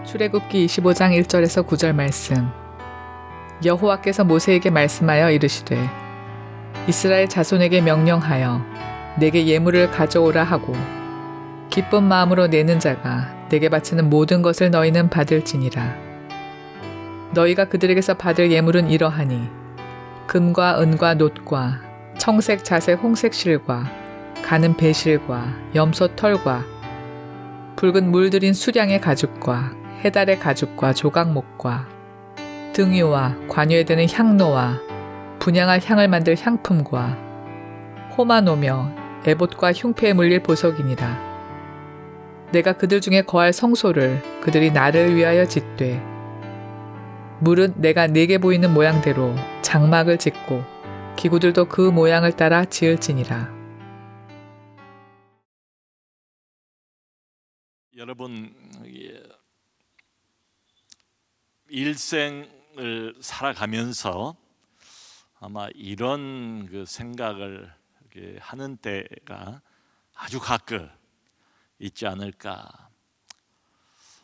출애굽기 25장 1절에서 9절 말씀. 여호와께서 모세에게 말씀하여 이르시되 이스라엘 자손에게 명령하여 내게 예물을 가져오라 하고 기쁜 마음으로 내는 자가 내게 바치는 모든 것을 너희는 받을지니라. 너희가 그들에게서 받을 예물은 이러하니 금과 은과 놋과 청색 자색 홍색 실과 가는 배실과 염소 털과 붉은 물들인 수량의 가죽과 해달의 가죽과 조각목과 등유와 관유에 드는 향로와 분향할 향을 만들 향품과 호마노며 에봇과 흉패에 물릴 보석이니라. 내가 그들 중에 거할 성소를 그들이 나를 위하여 짓되 물은 내가 네게 보이는 모양대로 장막을 짓고 기구들도 그 모양을 따라 지을지니라. 여러분, 일생을 살아가면서 아마 이런 그 생각을 하는 때가 아주 가끔 있지 않을까.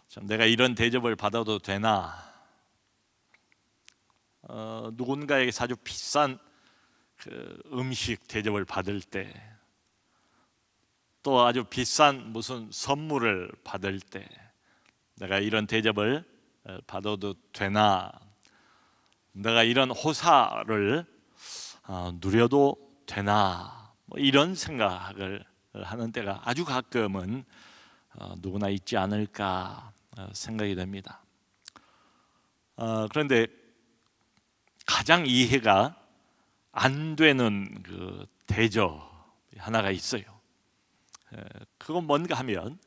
참, 내가 이런 대접을 받아도 되나? 누군가에게 아주 비싼 그 음식 대접을 받을 때, 또 아주 비싼 무슨 선물을 받을 때 내가 이런 대접을 받아도 되나? 내가 이런 호사를 누려도 되나? 뭐 이런 생각을 하는 때가 아주 가끔은 누구나 있지 않을까 생각이 됩니다. 그런데 가장 이해가 안 되는 그 대접이 하나가 있어요. 그건 뭔가 하면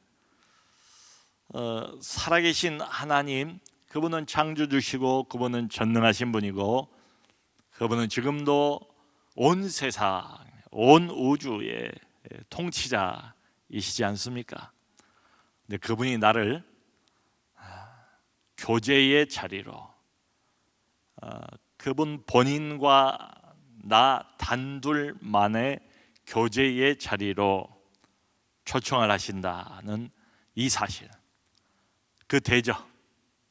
살아계신 하나님, 그분은 창조주시고 그분은 전능하신 분이고 그분은 지금도 온 세상, 온 우주의 통치자이시지 않습니까? 근데 그분이 나를 교제의 자리로, 그분 본인과 나 단둘만의 교제의 자리로 초청을 하신다는 이 사실, 그 대접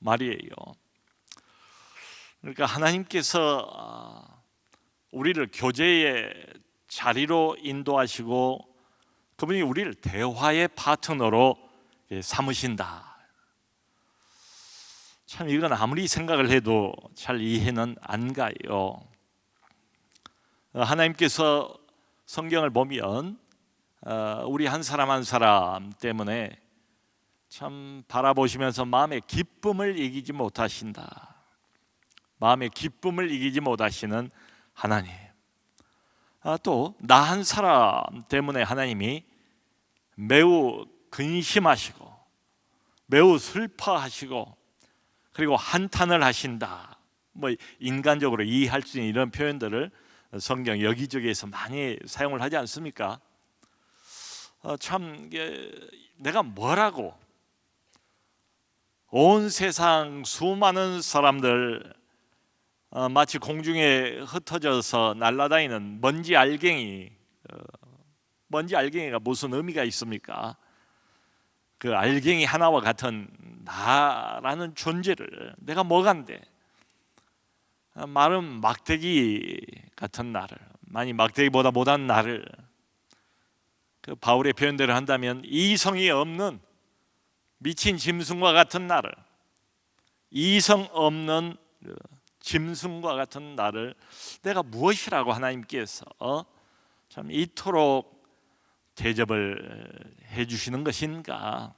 말이에요. 그러니까 하나님께서 우리를 교제의 자리로 인도하시고 그분이 우리를 대화의 파트너로 삼으신다. 참, 이건 아무리 생각을 해도 잘 이해는 안 가요. 하나님께서 성경을 보면 우리 한 사람 한 사람 때문에 참 바라보시면서 마음의 기쁨을 이기지 못하신다. 마음의 기쁨을 이기지 못하시는 하나님. 또 나 한 사람 때문에 하나님이 매우 근심하시고 매우 슬퍼하시고 그리고 한탄을 하신다. 뭐 인간적으로 이해할 수 있는 이런 표현들을 성경 여기저기에서 많이 사용을 하지 않습니까? 참, 내가 뭐라고 온 세상 수많은 사람들, 마치 공중에 흩어져서 날아다니는 먼지 알갱이가 무슨 의미가 있습니까? 그 알갱이 하나와 같은 나라는 존재를 내가 뭐간데, 마른 막대기 같은 나를, 많이 막대기보다 못한 나를, 그 바울의 표현대로 한다면 이성이 없는 미친 짐승과 같은 나를, 이성 없는 짐승과 같은 나를 내가 무엇이라고 하나님께서 참 이토록 대접을 해주시는 것인가?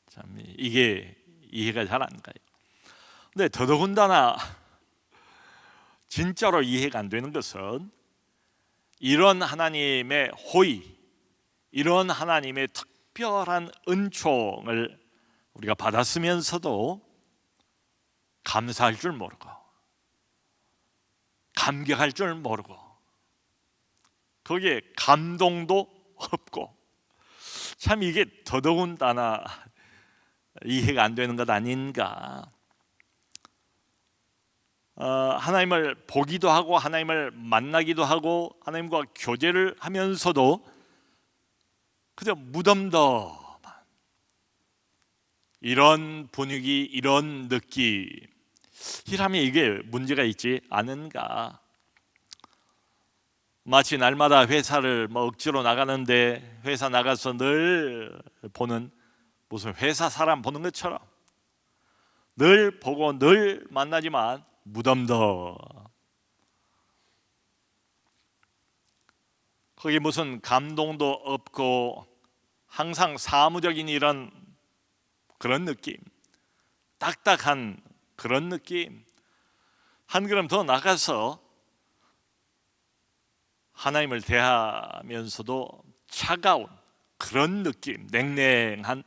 참, 이게 이해가 잘 안 가요. 근데 더더군다나 진짜로 이해가 안 되는 것은 이런 하나님의 호의, 이런 하나님의 특별한 은총을 우리가 받았으면서도 감사할 줄 모르고 감격할 줄 모르고 거기에 감동도 없고, 참 이게 더더군다나 이해가 안 되는 것 아닌가. 하나님을 보기도 하고 하나님을 만나기도 하고 하나님과 교제를 하면서도 그저 무덤덤한 이런 분위기, 이런 느낌, 이라면 이게 문제가 있지 않은가? 마치 날마다 회사를 억지로 나가는데 회사 나가서 늘 보는, 무슨 회사 사람 보는 것처럼 늘 보고 늘 만나지만 무덤덤, 거기 무슨 감동도 없고 항상 사무적인 이런 그런 느낌, 딱딱한 그런 느낌. 한 걸음 더 나가서 하나님을 대하면서도 차가운 그런 느낌, 냉랭한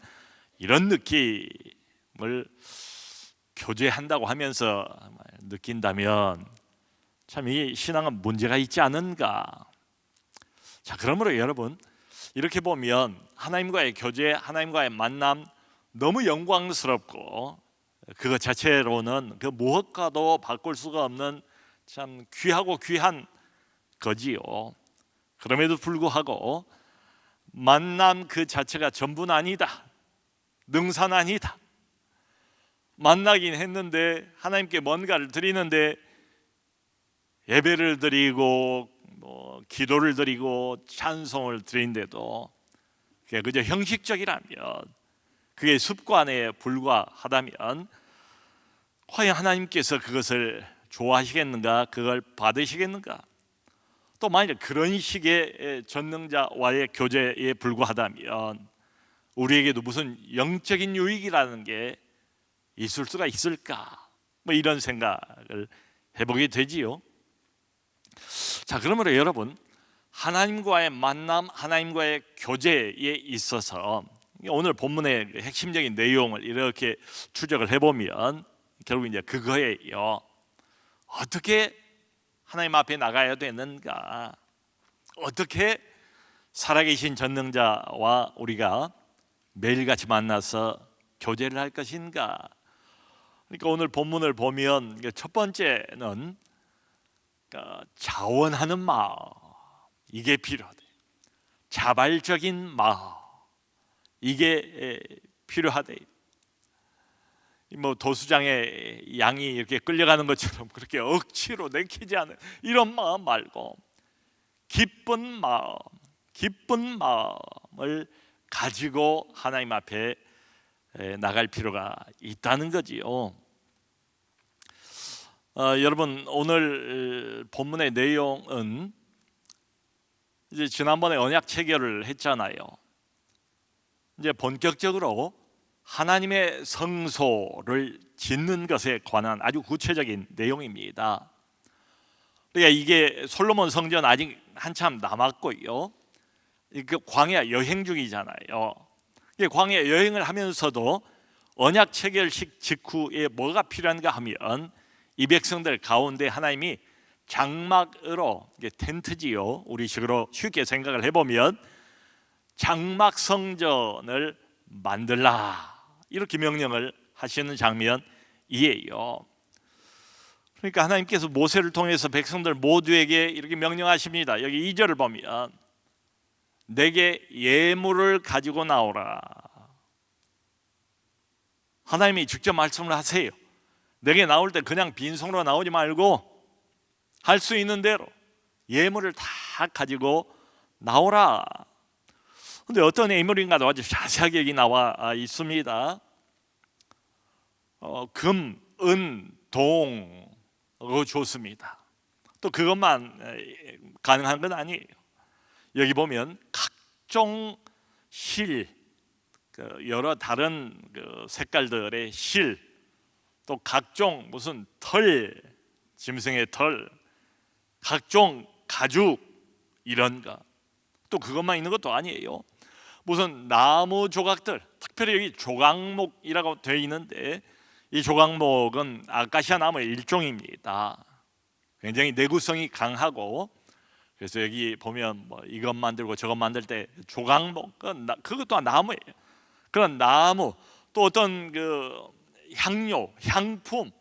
이런 느낌을 교제한다고 하면서 느낀다면 참 이 신앙은 문제가 있지 않은가? 자, 그러므로 여러분, 이렇게 보면 하나님과의 교제, 하나님과의 만남 너무 영광스럽고 그것 자체로는 그 무엇과도 바꿀 수가 없는 참 귀하고 귀한 거지요. 그럼에도 불구하고 만남 그 자체가 전부는 아니다, 능사는 아니다. 만나긴 했는데 하나님께 뭔가를 드리는데 예배를 드리고 기도를 드리고 찬송을 드린데도 그게 그저 형식적이라면, 그게 습관에 불과하다면 과연 하나님께서 그것을 좋아하시겠는가? 그걸 받으시겠는가? 또 만약 그런 식의 전능자와의 교제에 불과하다면 우리에게도 무슨 영적인 유익이라는 게 있을 수가 있을까? 이런 생각을 해보게 되지요. 자, 그러므로 여러분, 하나님과의 만남, 하나님과의 교제에 있어서 오늘 본문의 핵심적인 내용을 이렇게 추적을 해보면 결국 이제 그거예요. 어떻게 하나님 앞에 나가야 되는가? 어떻게 살아계신 전능자와 우리가 매일같이 만나서 교제를 할 것인가? 그러니까 오늘 본문을 보면 첫 번째는 자원하는 마음, 이게 필요하대. 자발적인 마음, 이게 필요하대. 도수장에 양이 이렇게 끌려가는 것처럼 그렇게 억지로 내키지 않은 이런 마음 말고 기쁜 마음을 가지고 하나님 앞에 나갈 필요가 있다는 거지요. 여러분, 오늘 본문의 내용은 이제 지난번에 언약 체결을 했잖아요. 이제 본격적으로 하나님의 성소를 짓는 것에 관한 아주 구체적인 내용입니다. 그러니까 이게 솔로몬 성전 아직 한참 남았고요. 그 광야 여행 중이잖아요. 광야 여행을 하면서도 언약 체결식 직후에 뭐가 필요한가 하면 이 백성들 가운데 하나님이 장막으로, 텐트지요, 우리식으로 쉽게 생각을 해보면 장막 성전을 만들라, 이렇게 명령을 하시는 장면이에요. 그러니까 하나님께서 모세를 통해서 백성들 모두에게 이렇게 명령하십니다. 여기 2절을 보면 내게 예물을 가지고 나오라. 하나님이 직접 말씀을 하세요. 내게 나올 때 그냥 빈손으로 나오지 말고 할 수 있는 대로 예물을 다 가지고 나오라. 근데 어떤 예물인가도 아주 자세하게 여기 나와 있습니다. 금, 은, 동, 좋습니다. 또 그것만 가능한 건 아니에요. 여기 보면 각종 실, 여러 다른 색깔들의 실, 또 각종 무슨 털, 짐승의 털, 각종 가죽, 이런 거. 또 그것만 있는 것도 아니에요. 무슨 나무 조각들, 특별히 여기 조각목이라고 되어 있는데 이 조각목은 아카시아 나무의 일종입니다. 굉장히 내구성이 강하고, 그래서 여기 보면 이것 만들고 저것 만들 때 조각목, 그것도 나무예요. 그런 나무, 또 어떤 향료, 향품,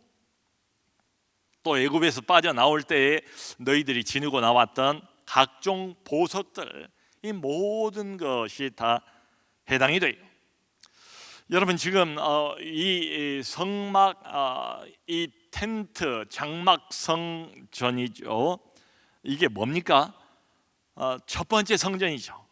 또 애굽에서 빠져나올 때에 너희들이 지니고 나왔던 각종 보석들, 이 모든 것이 다 해당이 돼요. 여러분 지금 이 성막 이 텐트 장막 성전이죠. 이게 뭡니까? 첫 번째 성전이죠.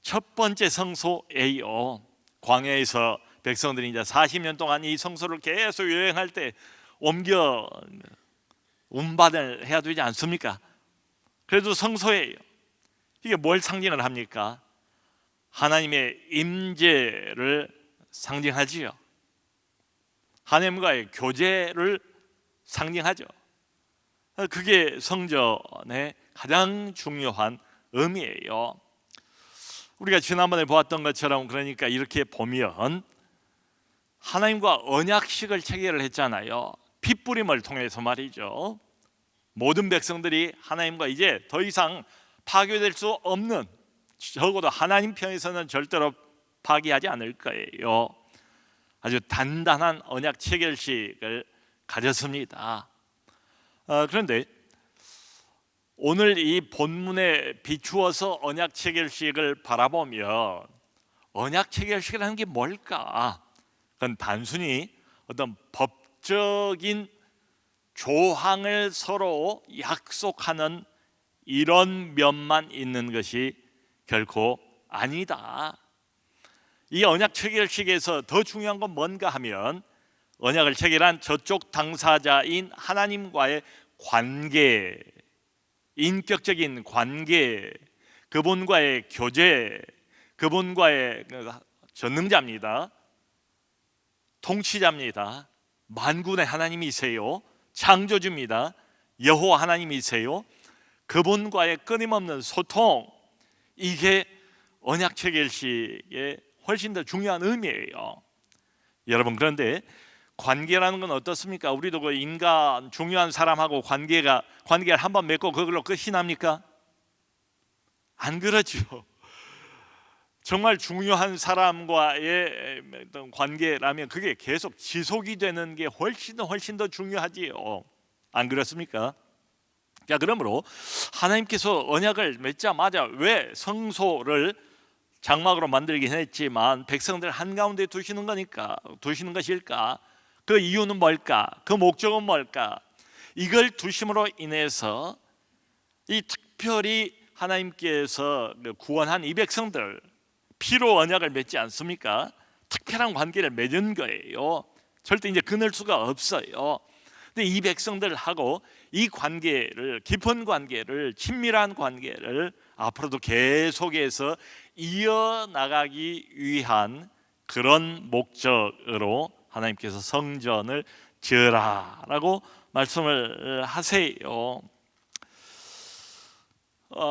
첫 번째 성소예요. 광야에서 백성들이 이제 40년 동안 이 성소를 계속 여행할 때 옮겨 운반을 해야 되지 않습니까? 그래도 성소예요. 이게 뭘 상징을 합니까? 하나님의 임재를 상징하지요. 하나님과의 교제를 상징하죠. 그게 성전의 가장 중요한 의미예요. 우리가 지난번에 보았던 것처럼 그러니까 이렇게 보면 하나님과 언약식을 체결을 했잖아요. 핏부림을 통해서 말이죠. 모든 백성들이 하나님과 이제 더 이상 파괴될 수 없는, 적어도 하나님 편에서는 절대로 파괴하지 않을 거예요. 아주 단단한 언약 체결식을 가졌습니다. 그런데 오늘 이 본문에 비추어서 언약 체결식을 바라보면 언약 체결식이라는 게 뭘까? 그건 단순히 어떤 법적인 조항을 서로 약속하는 이런 면만 있는 것이 결코 아니다. 이 언약 체결식에서 더 중요한 건 뭔가 하면 언약을 체결한 저쪽 당사자인 하나님과의 관계, 인격적인 관계, 그분과의 교제, 그분과의 전능자입니다. 통치자입니다. 만군의 하나님이세요. 창조주입니다. 여호와 하나님이세요. 그분과의 끊임없는 소통, 이게 언약 체결식의 훨씬 더 중요한 의미예요. 여러분, 그런데 관계라는 건 어떻습니까? 우리도 그 인간 중요한 사람하고 관계를 한번 맺고 그걸로 끝이 납니까? 안 그렇죠. 정말 중요한 사람과의 어떤 관계라면 그게 계속 지속이 되는 게 훨씬 더 중요하지요. 안 그렇습니까? 자, 그러므로 하나님께서 언약을 맺자마자 왜 성소를 장막으로 만들긴 했지만 백성들 한가운데 두시는 것일까? 그 이유는 뭘까? 그 목적은 뭘까? 이걸 두심으로 인해서 이 특별히 하나님께서 구원한 이 백성들 피로 언약을 맺지 않습니까? 특별한 관계를 맺은 거예요. 절대 이제 끊을 수가 없어요. 근데 이 백성들하고 이 관계를, 깊은 관계를, 친밀한 관계를 앞으로도 계속해서 이어나가기 위한 그런 목적으로 하나님께서 성전을 지으라라고 말씀을 하세요.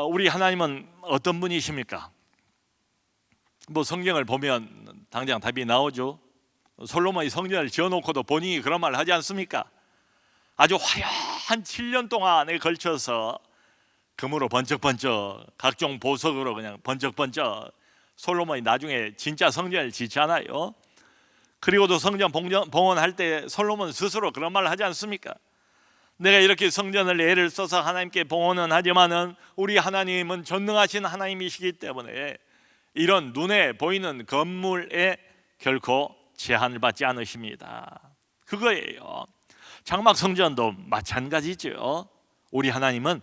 우리 하나님은 어떤 분이십니까? 뭐 성경을 보면 당장 답이 나오죠. 솔로몬이 성전을 지어놓고도 본인이 그런 말을 하지 않습니까? 아주 화려한 7년 동안에 걸쳐서 금으로 번쩍번쩍, 각종 보석으로 그냥 번쩍번쩍 솔로몬이 나중에 진짜 성전을 짓잖아요. 그리고도 성전 봉헌할 때 솔로몬 스스로 그런 말을 하지 않습니까? 내가 이렇게 성전을 애를 써서 하나님께 봉헌은 하지만은 우리 하나님은 전능하신 하나님이시기 때문에 이런 눈에 보이는 건물에 결코 제한을 받지 않으십니다. 그거예요. 장막 성전도 마찬가지죠. 우리 하나님은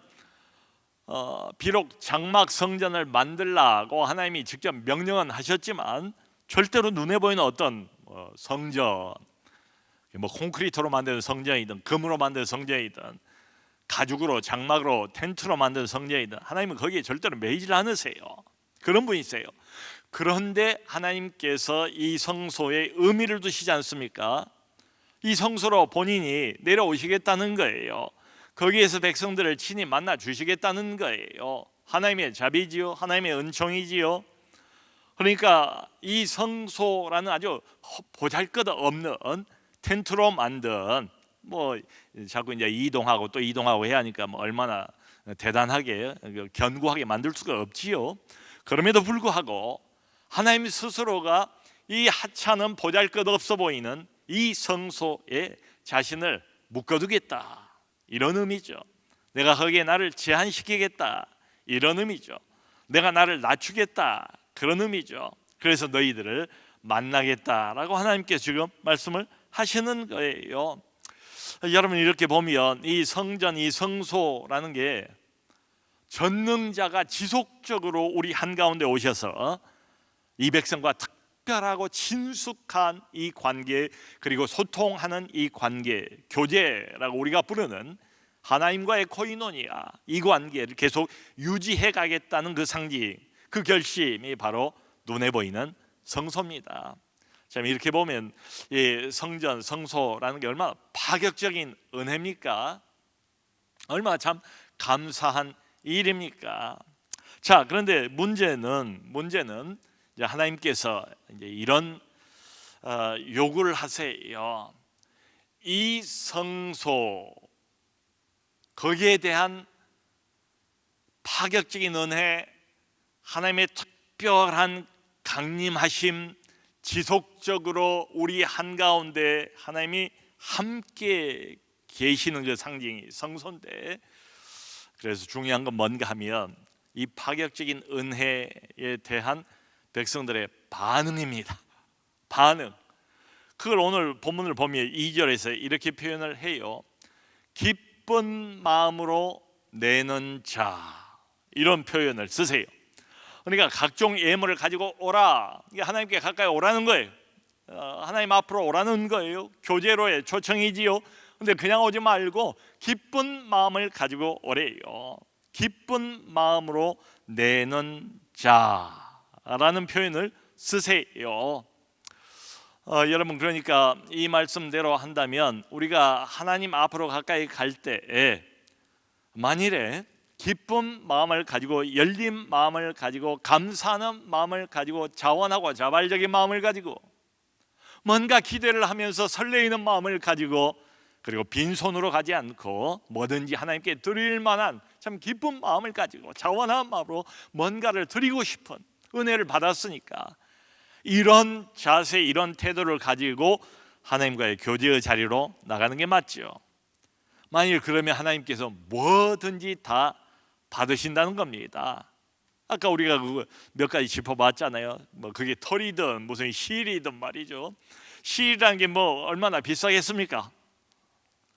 비록 장막 성전을 만들라고 하나님이 직접 명령은 하셨지만 절대로 눈에 보이는 어떤 성전, 뭐 콘크리트로 만든 성전이든 금으로 만든 성전이든 가죽으로 장막으로 텐트로 만든 성전이든 하나님은 거기에 절대로 매이질 않으세요. 그런 분이세요. 그런데 하나님께서 이 성소에 의미를 두시지 않습니까? 이 성소로 본인이 내려오시겠다는 거예요. 거기에서 백성들을 친히 만나 주시겠다는 거예요. 하나님의 자비지요, 하나님의 은총이지요. 그러니까 이 성소라는 아주 보잘것없는 텐트로 만든, 뭐 자꾸 이제 이동하고 또 이동하고 해야 하니까 뭐 얼마나 대단하게 견고하게 만들 수가 없지요. 그럼에도 불구하고 하나님 스스로가 이 하찮은 보잘것없어 보이는 이 성소에 자신을 묶어두겠다, 이런 의미죠. 내가 거기에 나를 제한시키겠다, 이런 의미죠. 내가 나를 낮추겠다, 그런 의미죠. 그래서 너희들을 만나겠다라고 하나님께서 지금 말씀을 하시는 거예요. 여러분, 이렇게 보면 이 성전, 이 성소라는 게 전능자가 지속적으로 우리 한가운데 오셔서 이 백성과 특별하고 친숙한 이 관계, 그리고 소통하는 이 관계, 교제라고 우리가 부르는 하나님과의 코이노니아, 이 관계를 계속 유지해 가겠다는 그 상징, 그 결심이 바로 눈에 보이는 성소입니다. 참, 이렇게 보면 이 성전, 성소라는 게 얼마나 파격적인 은혜입니까? 얼마나 참 감사한 일입니까? 자, 그런데 문제는 이제 하나님께서 이제 이런 요구를 하세요. 이 성소, 거기에 대한 파격적인 은혜, 하나님의 특별한 강림하심, 지속적으로 우리 한가운데 하나님이 함께 계시는 그 상징이 성소인데, 그래서 중요한 건 뭔가 하면 이 파격적인 은혜에 대한 백성들의 반응입니다. 반응. 그걸 오늘 본문을 보면 2절에서 이렇게 표현을 해요. 기쁜 마음으로 내는 자, 이런 표현을 쓰세요. 그러니까 각종 예물을 가지고 오라, 이게 하나님께 가까이 오라는 거예요. 하나님 앞으로 오라는 거예요. 교제로의 초청이지요. 근데 그냥 오지 말고 기쁜 마음을 가지고 오래요. 기쁜 마음으로 내는 자라는 표현을 쓰세요. 여러분, 그러니까 이 말씀대로 한다면 우리가 하나님 앞으로 가까이 갈 때에 만일에 기쁜 마음을 가지고, 열린 마음을 가지고, 감사하는 마음을 가지고, 자원하고 자발적인 마음을 가지고, 뭔가 기대를 하면서 설레이는 마음을 가지고, 그리고 빈손으로 가지 않고 뭐든지 하나님께 드릴 만한 참 기쁜 마음을 가지고 자원한 마음으로 뭔가를 드리고 싶은, 은혜를 받았으니까 이런 자세, 이런 태도를 가지고 하나님과의 교제의 자리로 나가는 게 맞죠. 만일 그러면 하나님께서 뭐든지 다 받으신다는 겁니다. 아까 우리가 그거 몇 가지 짚어봤잖아요. 뭐 그게 털이든 무슨 실이든 말이죠. 실이라는 게 뭐 얼마나 비싸겠습니까?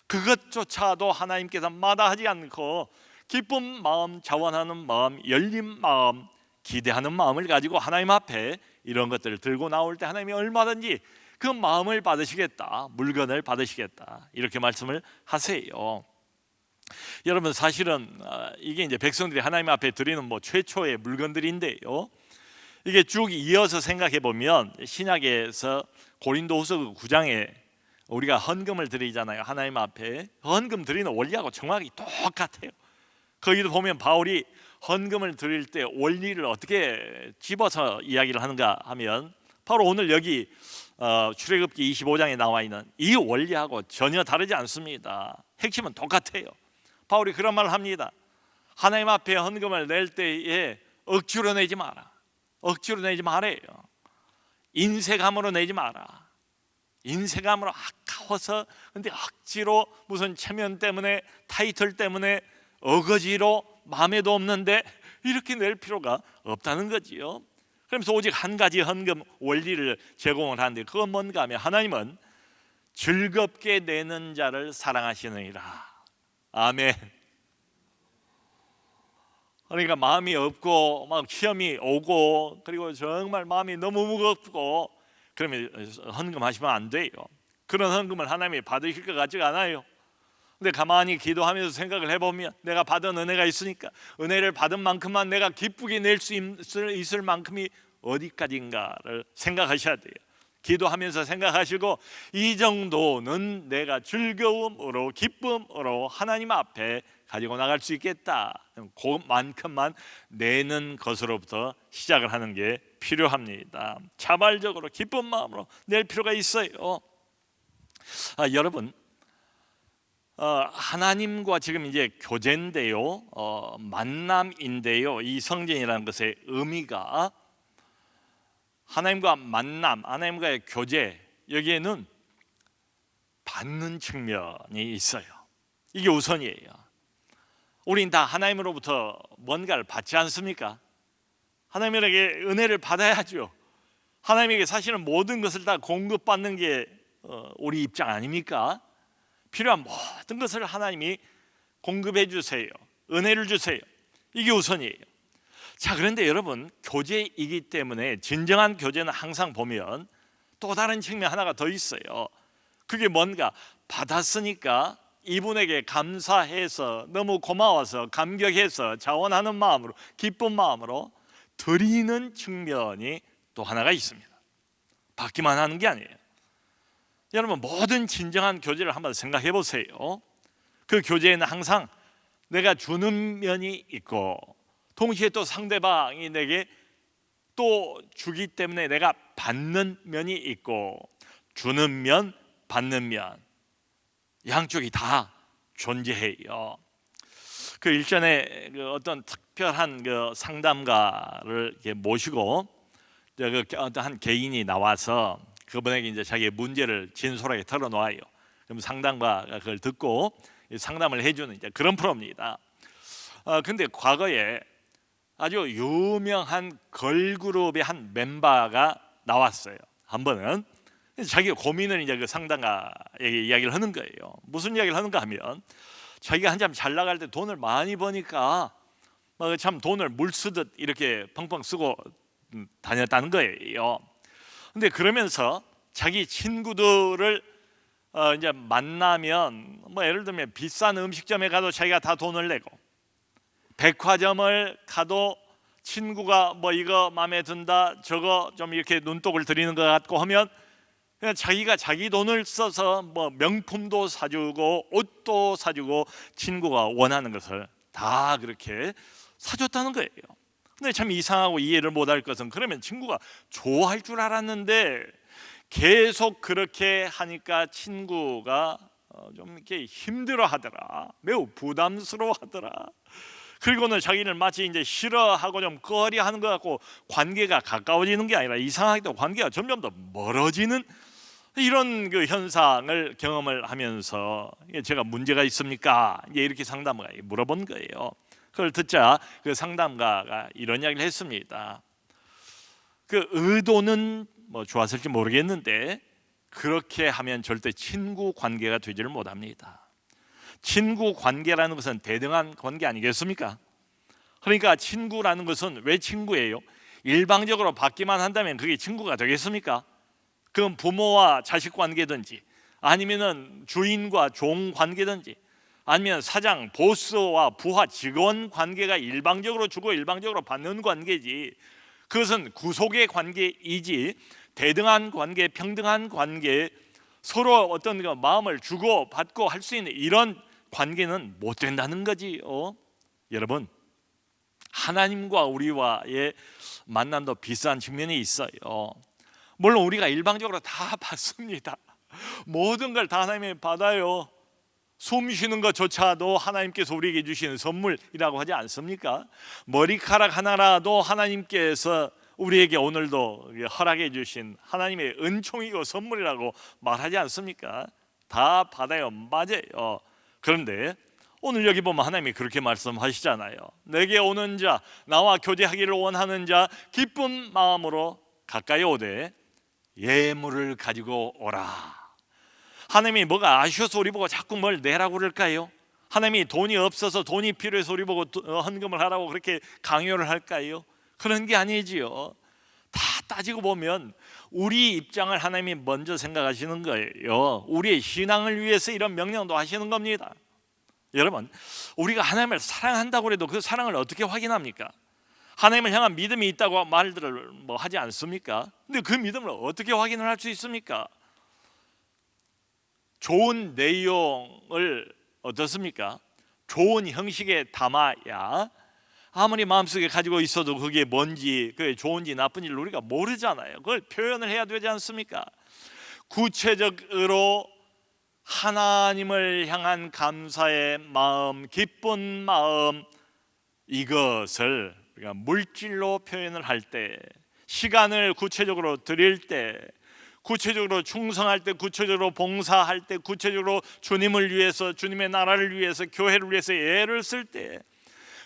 그것조차도 하나님께서 마다하지 않고 기쁜 마음, 자원하는 마음, 열린 마음, 기대하는 마음을 가지고 하나님 앞에 이런 것들을 들고 나올 때 하나님이 얼마든지 그 마음을 받으시겠다, 물건을 받으시겠다, 이렇게 말씀을 하세요. 여러분, 사실은 이게 이제 백성들이 하나님 앞에 드리는 뭐 최초의 물건들인데요, 이게 쭉 이어서 생각해 보면 신약에서 고린도후서 9장에 우리가 헌금을 드리잖아요. 하나님 앞에 헌금 드리는 원리하고 정확히 똑같아요. 거기도 보면 바울이 헌금을 드릴 때 원리를 어떻게 집어서 이야기를 하는가 하면, 바로 오늘 여기 출애굽기 25장에 나와 있는 이 원리하고 전혀 다르지 않습니다. 핵심은 똑같아요. 바울이 그런 말을 합니다. 하나님 앞에 헌금을 낼 때에 억지로 내지 마라. 억지로 내지 말아요. 인색함으로 내지 마라. 인색함으로 아까워서, 근데 억지로 무슨 체면 때문에, 타이틀 때문에, 어거지로 마음에도 없는데 이렇게 낼 필요가 없다는 거지요. 그러면서 오직 한 가지 헌금 원리를 제공을 하는데, 그건 뭔가 하면 하나님은 즐겁게 내는 자를 사랑하시느니라. 아멘. 그러니까 마음이 없고 막 시험이 오고, 그리고 정말 마음이 너무 무겁고, 그러면 헌금하시면 안 돼요. 그런 헌금을 하나님이 받으실 것 같지가 않아요. 근데 가만히 기도하면서 생각을 해보면 내가 받은 은혜가 있으니까 은혜를 받은 만큼만 내가 기쁘게 낼 수 있을 만큼이 어디까지인가를 생각하셔야 돼요. 기도하면서 생각하시고, 이 정도는 내가 즐거움으로, 기쁨으로 하나님 앞에 가지고 나갈 수 있겠다, 그만큼만 내는 것으로부터 시작을 하는 게 필요합니다. 자발적으로 기쁜 마음으로 낼 필요가 있어요. 여러분, 하나님과 지금 이제 교제인데요, 만남인데요, 이 성전이라는 것의 의미가 하나님과 만남, 하나님과의 교제, 여기에는 받는 측면이 있어요. 이게 우선이에요. 우린 다 하나님으로부터 뭔가를 받지 않습니까? 하나님에게 은혜를 받아야죠. 하나님에게 사실은 모든 것을 다 공급받는 게 우리 입장 아닙니까? 필요한 모든 것을 하나님이 공급해 주세요. 은혜를 주세요. 이게 우선이에요. 자, 그런데 여러분, 교제이기 때문에 진정한 교제는 항상 보면 또 다른 측면 하나가 더 있어요. 그게 뭔가 받았으니까 이분에게 감사해서 너무 고마워서 감격해서 자원하는 마음으로 기쁜 마음으로 드리는 측면이 또 하나가 있습니다. 받기만 하는 게 아니에요. 여러분, 모든 진정한 교제를 한번 생각해 보세요. 그 교제에는 항상 내가 주는 면이 있고 동시에 또 상대방이 내게 또 주기 때문에 내가 받는 면이 있고, 주는 면, 받는 면 양쪽이 다 존재해요. 그 일전에 어떤 특별한 상담가를 이렇게 모시고 어떤 한 개인이 나와서 그분에게 이제 자기의 문제를 진솔하게 털어놓아요. 그럼 상담가가 그걸 듣고 상담을 해주는 이제 그런 프로입니다. 근데 과거에 아주 유명한 걸그룹의 한 멤버가 나왔어요. 한 번은 자기가 고민을 이제 그 상담가에게 이야기를 하는 거예요. 무슨 이야기를 하는가 하면, 자기가 한참 잘 나갈 때 돈을 많이 버니까 참 돈을 물 쓰듯 이렇게 펑펑 쓰고 다녔다는 거예요. 근데 그러면서 자기 친구들을 이제 만나면 예를 들면 비싼 음식점에 가도 자기가 다 돈을 내고, 백화점을 가도 친구가 이거 마음에 든다, 저거 좀 이렇게 눈독을 들이는 것 같고 하면 그냥 자기가 자기 돈을 써서 명품도 사주고 옷도 사주고 친구가 원하는 것을 다 그렇게 사줬다는 거예요. 근데 참 이상하고 이해를 못할 것은, 그러면 친구가 좋아할 줄 알았는데 계속 그렇게 하니까 친구가 좀 이렇게 힘들어하더라, 매우 부담스러워하더라. 그리고는 자기를 마치 이제 싫어하고 좀 꺼려하는 것 같고, 관계가 가까워지는 게 아니라 이상하게도 관계가 점점 더 멀어지는 이런 현상을 경험을 하면서, 제가 문제가 있습니까? 이렇게 상담가가 물어본 거예요. 그걸 듣자 그 상담가가 이런 이야기를 했습니다. 그 의도는 좋았을지 모르겠는데 그렇게 하면 절대 친구 관계가 되지를 못합니다. 친구 관계라는 것은 대등한 관계 아니겠습니까? 그러니까 친구라는 것은 왜 친구예요? 일방적으로 받기만 한다면 그게 친구가 되겠습니까? 그건 부모와 자식 관계든지, 아니면은 주인과 종 관계든지, 아니면 사장, 보스와 부하, 직원 관계가 일방적으로 주고 일방적으로 받는 관계지, 그것은 구속의 관계이지 대등한 관계, 평등한 관계, 서로 어떤 마음을 주고 받고 할 수 있는 이런 관계는 못 된다는 거지요. 여러분, 하나님과 우리와의 만남도 비슷한 측면이 있어요. 물론 우리가 일방적으로 다 받습니다. 모든 걸 다 하나님이 받아요. 숨 쉬는 것조차도 하나님께서 우리에게 주시는 선물이라고 하지 않습니까? 머리카락 하나라도 하나님께서 우리에게 오늘도 허락해 주신 하나님의 은총이고 선물이라고 말하지 않습니까? 다 받아요. 맞아요. 그런데 오늘 여기 보면 하나님이 그렇게 말씀하시잖아요. 내게 오는 자, 나와 교제하기를 원하는 자 기쁜 마음으로 가까이 오되 예물을 가지고 오라. 하나님이 뭐가 아쉬워서 우리 보고 자꾸 뭘 내라고 그럴까요? 하나님이 돈이 없어서 돈이 필요해서 우리 보고 헌금을 하라고 그렇게 강요를 할까요? 그런 게 아니지요. 다 따지고 보면 우리 입장을 하나님이 먼저 생각하시는 거예요. 우리의 신앙을 위해서 이런 명령도 하시는 겁니다. 여러분, 우리가 하나님을 사랑한다고 해도 그 사랑을 어떻게 확인합니까? 하나님을 향한 믿음이 있다고 말들을 하지 않습니까? 근데 그 믿음을 어떻게 확인을 할 수 있습니까? 좋은 내용을 어떻습니까? 좋은 형식에 담아야 아무리 마음속에 가지고 있어도 그게 뭔지, 그게 좋은지 나쁜지를 우리가 모르잖아요. 그걸 표현을 해야 되지 않습니까? 구체적으로 하나님을 향한 감사의 마음, 기쁜 마음, 이것을 우리가 물질로 표현을 할 때, 시간을 구체적으로 드릴 때, 구체적으로 충성할 때, 구체적으로 봉사할 때, 구체적으로 주님을 위해서, 주님의 나라를 위해서, 교회를 위해서 애를 쓸 때,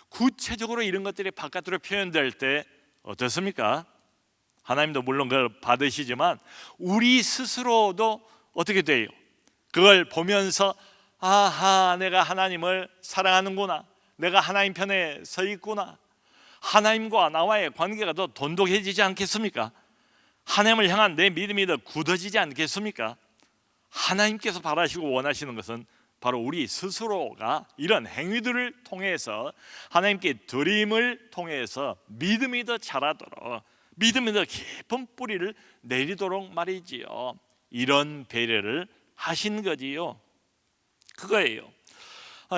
구체적으로 이런 것들이 바깥으로 표현될 때 어떻습니까? 하나님도 물론 그걸 받으시지만 우리 스스로도 어떻게 돼요? 그걸 보면서 아하, 내가 하나님을 사랑하는구나, 내가 하나님 편에 서 있구나, 하나님과 나와의 관계가 더 돈독해지지 않겠습니까? 하나님을 향한 내 믿음이 더 굳어지지 않겠습니까? 하나님께서 바라시고 원하시는 것은 바로 우리 스스로가 이런 행위들을 통해서 하나님께 드림을 통해서 믿음이 더 자라도록, 믿음이 더 깊은 뿌리를 내리도록 말이지요. 이런 배려를 하신 거지요. 그거예요.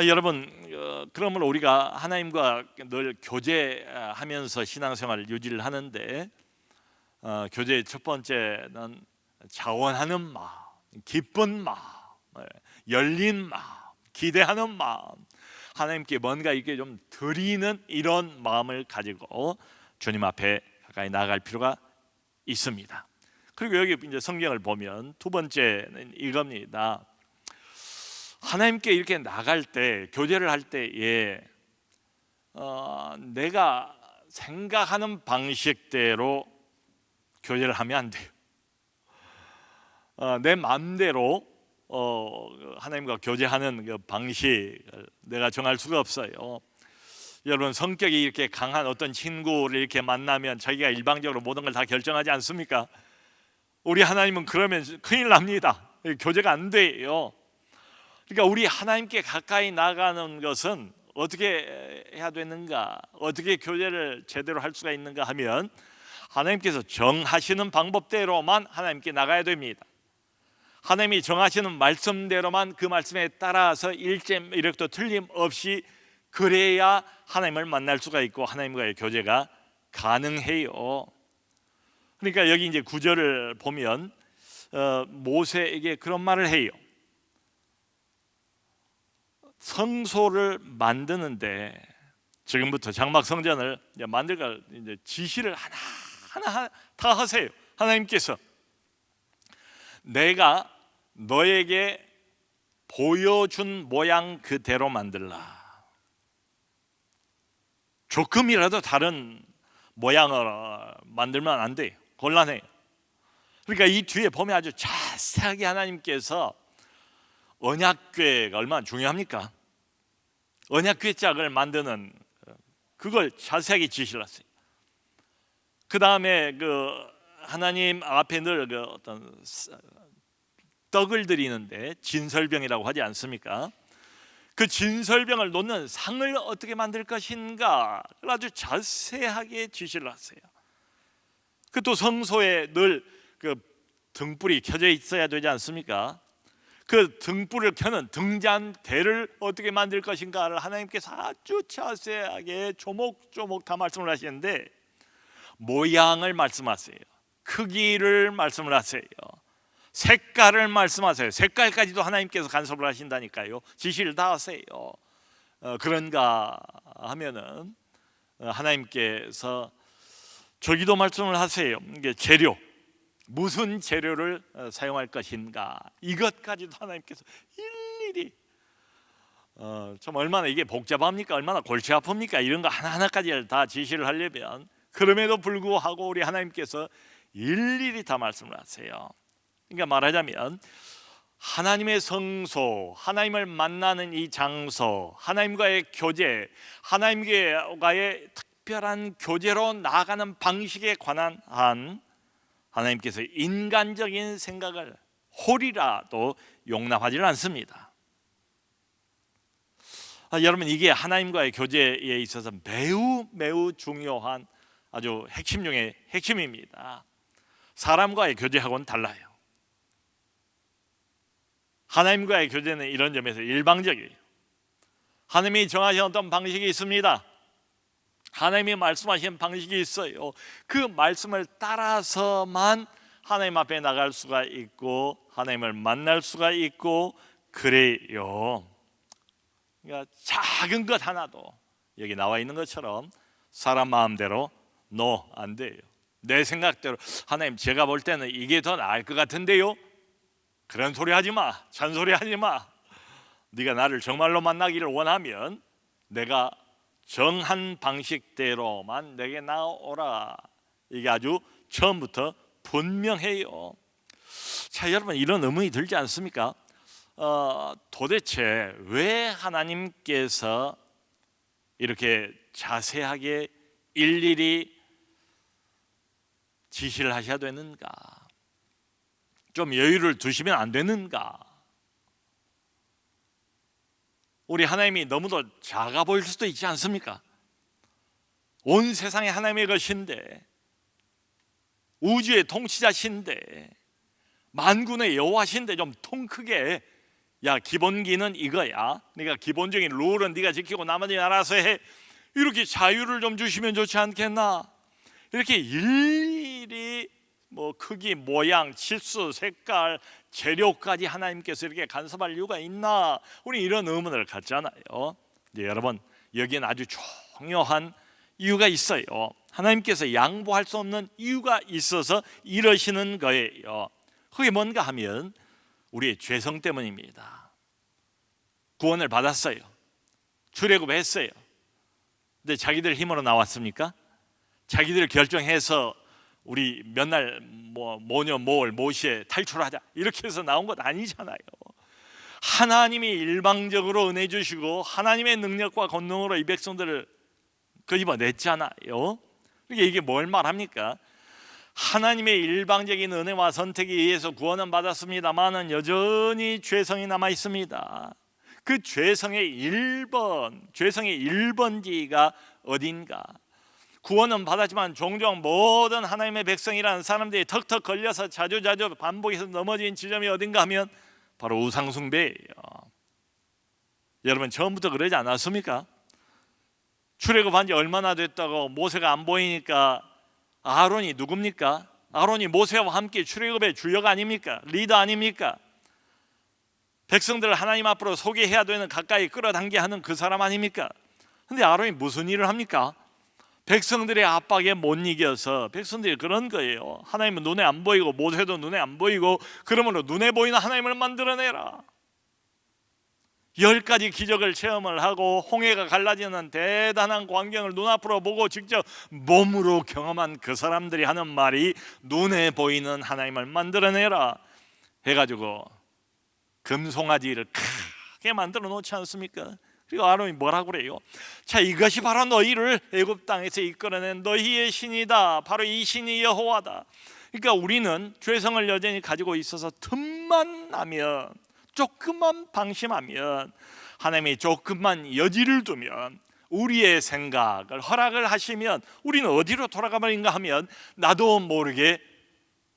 여러분, 그러면 우리가 하나님과 늘 교제하면서 신앙생활을 유지를 하는데, 교제의 첫 번째는 자원하는 마음, 기쁜 마음, 열린 마음, 기대하는 마음, 하나님께 뭔가 이렇게 좀 드리는 이런 마음을 가지고 주님 앞에 가까이 나아갈 필요가 있습니다. 그리고 여기 이제 성경을 보면 두 번째는 이겁니다. 하나님께 이렇게 나갈 때, 교제를 할 때에 내가 생각하는 방식대로 교제를 하면 안 돼요. 내 마음대로 하나님과 교제하는 그 방식을 내가 정할 수가 없어요. 여러분, 성격이 이렇게 강한 어떤 친구를 이렇게 만나면 자기가 일방적으로 모든 걸 다 결정하지 않습니까? 우리 하나님은 그러면 큰일 납니다. 교제가 안 돼요. 그러니까 우리 하나님께 가까이 나가는 것은 어떻게 해야 되는가, 어떻게 교제를 제대로 할 수가 있는가 하면 하나님께서 정하시는 방법대로만 하나님께 나가야 됩니다. 하나님이 정하시는 말씀대로만 그 말씀에 따라서 일점 이력도 틀림없이 그래야 하나님을 만날 수가 있고 하나님과의 교제가 가능해요. 그러니까 여기 이제 구절을 보면 모세에게 그런 말을 해요. 성소를 만드는데 지금부터 장막 성전을 만들까 이제 지시를 하나 다 하세요. 하나님께서 내가 너에게 보여준 모양 그대로 만들라. 조금이라도 다른 모양을 만들면 안 돼요. 곤란해요. 그러니까 이 뒤에 보면 아주 자세하게 하나님께서 언약궤가 얼마나 중요합니까? 언약궤 짝을 만드는 그걸 자세하게 지시를 했어요. 그 다음에 그 하나님 앞에 늘 그 어떤 떡을 드리는데 진설병이라고 하지 않습니까? 그 진설병을 놓는 상을 어떻게 만들 것인가 아주 자세하게 지시를 하세요. 그 또 성소에 늘 그 등불이 켜져 있어야 되지 않습니까? 그 등불을 켜는 등잔대를 어떻게 만들 것인가를 하나님께서 아주 자세하게 조목조목 다 말씀을 하시는데 모양을 말씀하세요. 크기를 말씀을 하세요. 색깔을 말씀하세요. 색깔까지도 하나님께서 간섭을 하신다니까요. 지시를 다 하세요. 그런가 하면은 하나님께서 저기도 말씀을 하세요. 이게 재료, 무슨 재료를 사용할 것인가 이것까지도 하나님께서 일일이 참 얼마나 이게 복잡합니까? 얼마나 골치 아픕니까? 이런 거 하나하나까지 다 지시를 하려면 그럼에도 불구하고 우리 하나님께서 일일이 다 말씀을 하세요. 그러니까 말하자면 하나님의 성소, 하나님을 만나는 이 장소, 하나님과의 교제, 하나님과의 특별한 교제로 나아가는 방식에 관한 한 하나님께서 인간적인 생각을 홀이라도 용납하지는 않습니다. 여러분, 이게 하나님과의 교제에 있어서 매우 중요한 아주 핵심 중에 핵심입니다. 사람과의 교제하고는 달라요. 하나님과의 교제는 이런 점에서 일방적이에요. 하나님이 정하신 어떤 방식이 있습니다. 하나님이 말씀하신 방식이 있어요. 그 말씀을 따라서만 하나님 앞에 나갈 수가 있고 하나님을 만날 수가 있고 그래요. 그러니까 작은 것 하나도 여기 나와 있는 것처럼 사람 마음대로 안 돼요. 내 생각대로 하나님 제가 볼 때는 이게 더 나을 것 같은데요. 그런 소리 하지 마. 잔소리 하지 마. 네가 나를 정말로 만나기를 원하면 내가 정한 방식대로만 내게 나오라. 이게 아주 처음부터 분명해요. 자, 여러분, 이런 의문이 들지 않습니까? 도대체 왜 하나님께서 이렇게 자세하게 일일이 지시를 하셔야 되는가? 좀 여유를 두시면 안 되는가? 우리 하나님이 너무도 작아 보일 수도 있지 않습니까? 온 세상이 하나님의 것인데, 우주의 통치자신데, 만군의 여호와신데 좀 통 크게, 야, 기본기는 이거야, 네가 기본적인 룰은 네가 지키고 나머지는 알아서 해, 이렇게 자유를 좀 주시면 좋지 않겠나? 이렇게 일일이 뭐 크기, 모양, 치수, 색깔, 재료까지 하나님께서 이렇게 간섭할 이유가 있나? 우리 이런 의문을 갖잖아요. 여러분, 여기는 아주 중요한 이유가 있어요. 하나님께서 양보할 수 없는 이유가 있어서 이러시는 거예요. 그게 뭔가 하면 우리의 죄성 때문입니다. 구원을 받았어요. 출애굽했어요. 근데 자기들 힘으로 나왔습니까? 자기들 결정해서 우리 몇 날 모녀 모을 모시에 탈출하자 이렇게 해서 나온 것 아니잖아요. 하나님이 일방적으로 은혜 주시고 하나님의 능력과 권능으로 이 백성들을 끄집어냈잖아요. 이게 뭘 말합니까? 하나님의 일방적인 은혜와 선택에 의해서 구원은 받았습니다만은 여전히 죄성이 남아 있습니다. 그 죄성의 1번지가 어딘가? 구원은 받았지만 종종 모든 하나님의 백성이라는 사람들이 턱턱 걸려서 자주 반복해서 넘어진 지점이 어딘가 하면 바로 우상숭배예요. 여러분, 처음부터 그러지 않았습니까? 출애굽한 지 얼마나 됐다고 모세가 안 보이니까 아론이 누굽니까? 아론이 모세와 함께 출애굽의 주역 아닙니까? 리더 아닙니까? 백성들을 하나님 앞으로 소개해야 되는, 가까이 끌어당겨 하는 그 사람 아닙니까? 근데 아론이 무슨 일을 합니까? 백성들의 압박에 못 이겨서, 백성들이 그런 거예요. 하나님은 눈에 안 보이고 모세도 눈에 안 보이고, 그러므로 눈에 보이는 하나님을 만들어내라. 10가지 기적을 체험을 하고 홍해가 갈라지는 대단한 광경을 눈앞으로 보고 직접 몸으로 경험한 그 사람들이 하는 말이 눈에 보이는 하나님을 만들어내라 해가지고 금송아지를 크게 만들어 놓지 않습니까? 그리고 아론이 뭐라고 그래요? 자, 이것이 바로 너희를 애굽 땅에서 이끌어낸 너희의 신이다. 바로 이 신이 여호와다. 그러니까 우리는 죄성을 여전히 가지고 있어서 틈만 나면, 조금만 방심하면, 하나님이 조금만 여지를 두면, 우리의 생각을 허락을 하시면 우리는 어디로 돌아가 버린가 하면 나도 모르게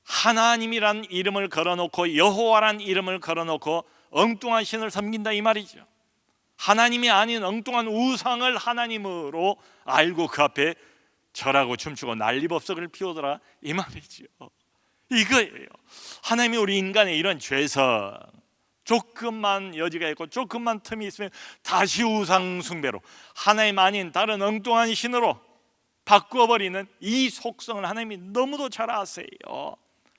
하나님이란 이름을 걸어놓고 여호와란 이름을 걸어놓고 엉뚱한 신을 섬긴다 이 말이죠. 하나님이 아닌 엉뚱한 우상을 하나님으로 알고 그 앞에 절하고 춤추고 난리법석을 피우더라 이 말이죠. 이거예요. 하나님이 우리 인간의 이런 죄성, 조금만 여지가 있고 조금만 틈이 있으면 다시 우상 숭배로, 하나님 아닌 다른 엉뚱한 신으로 바꾸어버리는 이 속성을 하나님이 너무도 잘 아세요.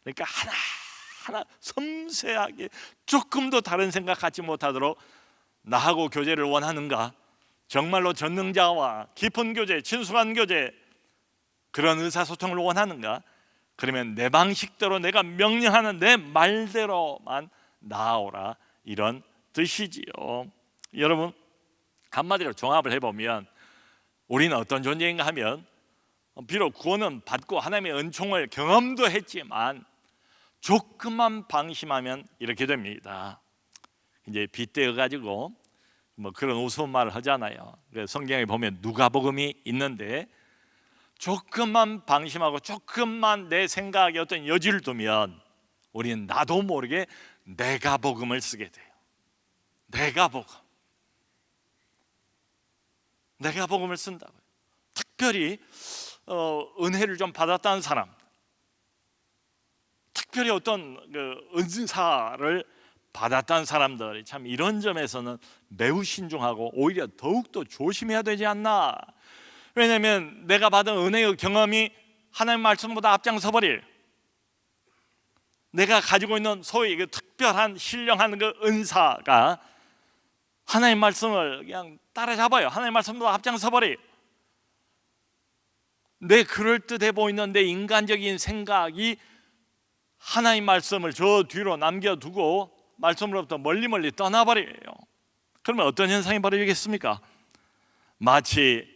그러니까 하나하나 섬세하게 조금도 다른 생각 갖지 못하도록 나하고 교제를 원하는가? 정말로 전능자와 깊은 교제, 친숙한 교제, 그런 의사소통을 원하는가? 그러면 내 방식대로, 내가 명령하는 내 말대로만 나아오라, 이런 뜻이지요. 여러분, 한마디로 종합을 해보면 우리는 어떤 존재인가 하면, 비록 구원은 받고 하나님의 은총을 경험도 했지만 조금만 방심하면 이렇게 됩니다. 이제 빗대어 가지고 뭐 그런 우스운 말을 하잖아요. 성경에 보면 누가복음이 있는데, 조금만 방심하고 조금만 내 생각에 어떤 여지를 두면 우리는 나도 모르게 내가 복음을 쓰게 돼요. 내가 복음을 쓴다고요. 특별히 은혜를 좀 받았다는 사람, 특별히 어떤 은사를 받았다는 사람들이 참 이런 점에서는 매우 신중하고 오히려 더욱더 조심해야 되지 않나. 왜냐하면 내가 받은 은혜의 경험이 하나님 말씀보다 앞장서 버릴, 내가 가지고 있는 소위 그 특별한 신령한 그 은사가 하나님 말씀을 그냥 따라잡아요. 하나님 말씀보다 앞장서 버릴, 내 그럴듯해 보이는 내 인간적인 생각이 하나님 말씀을 저 뒤로 남겨두고 말씀으로부터 멀리 떠나버려요. 그러면 어떤 현상이 벌어지겠습니까? 마치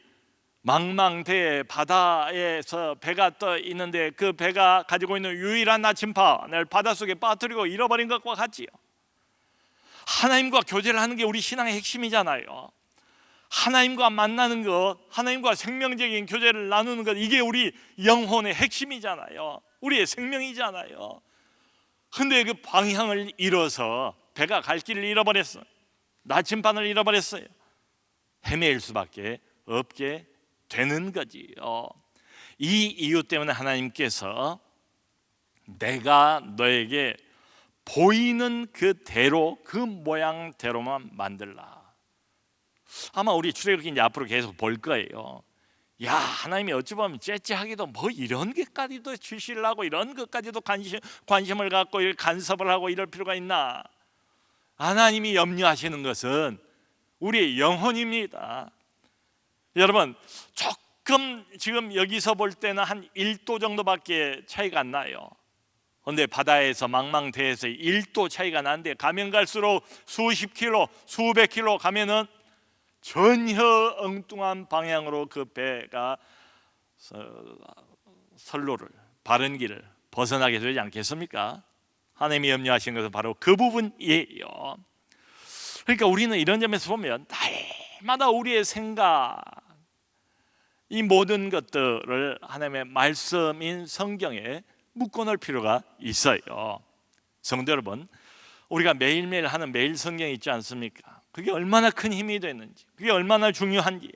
망망대해 바다에서 배가 떠 있는데 그 배가 가지고 있는 유일한 나침반을 바닷속에 빠뜨리고 잃어버린 것과 같지요. 하나님과 교제를 하는 게 우리 신앙의 핵심이잖아요. 하나님과 만나는 것, 하나님과 생명적인 교제를 나누는 것, 이게 우리 영혼의 핵심이잖아요. 우리의 생명이잖아요. 근데 그 방향을 잃어서 배가 갈 길을 잃어버렸어요. 나침반을 잃어버렸어요. 헤매일 수밖에 없게 되는 거지요. 이 이유 때문에 하나님께서 내가 너에게 보이는 그대로, 그 모양대로만 만들라. 아마 우리 출애굽기 이제 앞으로 계속 볼 거예요. 야, 하나님이 어찌 보면 째째하기도 뭐 이런 것까지도 지시를 하고 이런 것까지도 관심을 갖고 간섭을 하고 이럴 필요가 있나? 하나님이 염려하시는 것은 우리의 영혼입니다. 여러분, 조금 지금 여기서 볼 때는 한 1도 정도밖에 차이가 안 나요. 그런데 바다에서 망망대해에서 1도 차이가 나는데 가면 갈수록 수십 킬로, 수백 킬로 가면은 전혀 엉뚱한 방향으로 그 배가 선로를, 바른 길을 벗어나게 되지 않겠습니까? 하나님이 염려하시는 것은 바로 그 부분이에요. 그러니까 우리는 이런 점에서 보면 날마다 우리의 생각, 이 모든 것들을 하나님의 말씀인 성경에 묶어놓을 필요가 있어요. 성도 여러분, 우리가 매일매일 하는 매일 성경이 있지 않습니까? 그게 얼마나 큰 힘이 되는지, 그게 얼마나 중요한지.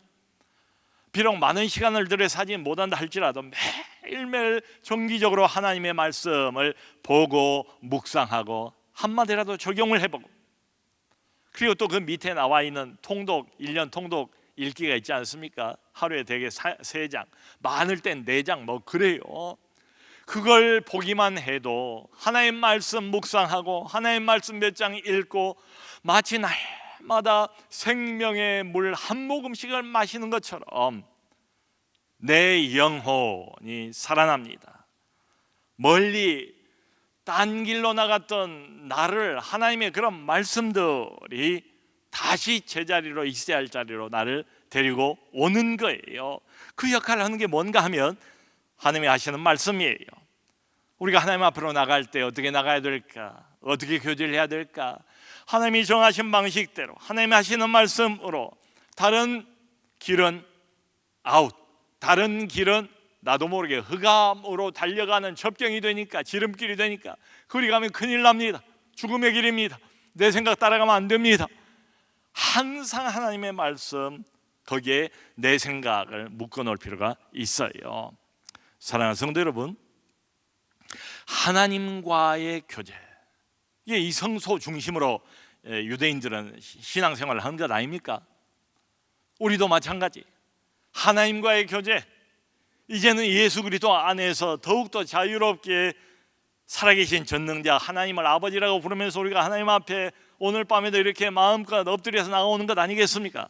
비록 많은 시간을 들여서 하지 못한다 할지라도 매일매일 정기적으로 하나님의 말씀을 보고 묵상하고 한마디라도 적용을 해보고, 그리고 또 그 밑에 나와 있는 통독, 1년 통독 읽기가 있지 않습니까? 하루에 대개 3장, 많을 땐 4장 뭐 그래요. 그걸 보기만 해도 하나님 말씀 묵상하고 하나님 말씀 몇 장 읽고 마치 날마다 생명의 물 한 모금씩을 마시는 것처럼 내 영혼이 살아납니다. 멀리 딴 길로 나갔던 나를 하나님의 그런 말씀들이 다시 제자리로, 있어야 할 자리로 나를 데리고 오는 거예요. 그 역할을 하는 게 뭔가 하면 하나님이 하시는 말씀이에요. 우리가 하나님 앞으로 나갈 때 어떻게 나가야 될까? 어떻게 교제를 해야 될까? 하나님이 정하신 방식대로 하나님이 하시는 말씀으로, 다른 길은 아웃, 다른 길은 나도 모르게 흑암으로 달려가는 접경이 되니까, 지름길이 되니까 그리 가면 큰일 납니다. 죽음의 길입니다. 내 생각 따라가면 안 됩니다. 항상 하나님의 말씀, 거기에 내 생각을 묶어놓을 필요가 있어요. 사랑하는 성도 여러분, 하나님과의 교제, 이게 이 성소 중심으로 유대인들은 신앙생활을 하는 것 아닙니까? 우리도 마찬가지. 하나님과의 교제, 이제는 예수 그리스도 안에서 더욱더 자유롭게 살아계신 전능자 하나님을 아버지라고 부르면서 우리가 하나님 앞에 오늘 밤에도 이렇게 마음껏 엎드려서 나오는 것 아니겠습니까?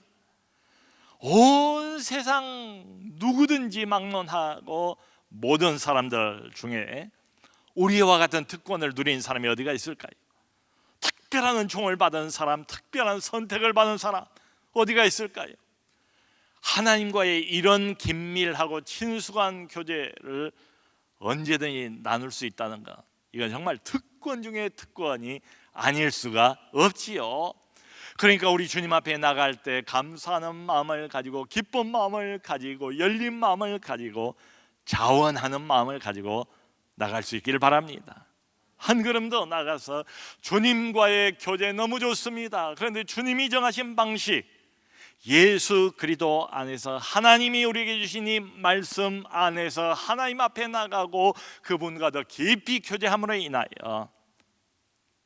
온 세상 누구든지 막론하고 모든 사람들 중에 우리와 같은 특권을 누린 사람이 어디가 있을까요? 특별한 은총을 받은 사람, 특별한 선택을 받은 사람 어디가 있을까요? 하나님과의 이런 긴밀하고 친숙한 교제를 언제든지 나눌 수 있다는 것, 이건 정말 특권 중에 특권이 아닐 수가 없지요. 그러니까 우리 주님 앞에 나갈 때 감사하는 마음을 가지고, 기쁜 마음을 가지고, 열린 마음을 가지고, 자원하는 마음을 가지고 나갈 수 있기를 바랍니다. 한 걸음 더 나가서 주님과의 교제 너무 좋습니다. 그런데 주님이 정하신 방식, 예수 그리스도 안에서 하나님이 우리에게 주신 이 말씀 안에서 하나님 앞에 나가고 그분과 더 깊이 교제함으로 인하여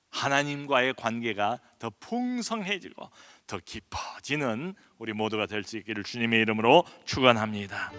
하나님과의 관계가 더 풍성해지고 더 깊어지는 우리 모두가 될 수 있기를 주님의 이름으로 축원합니다.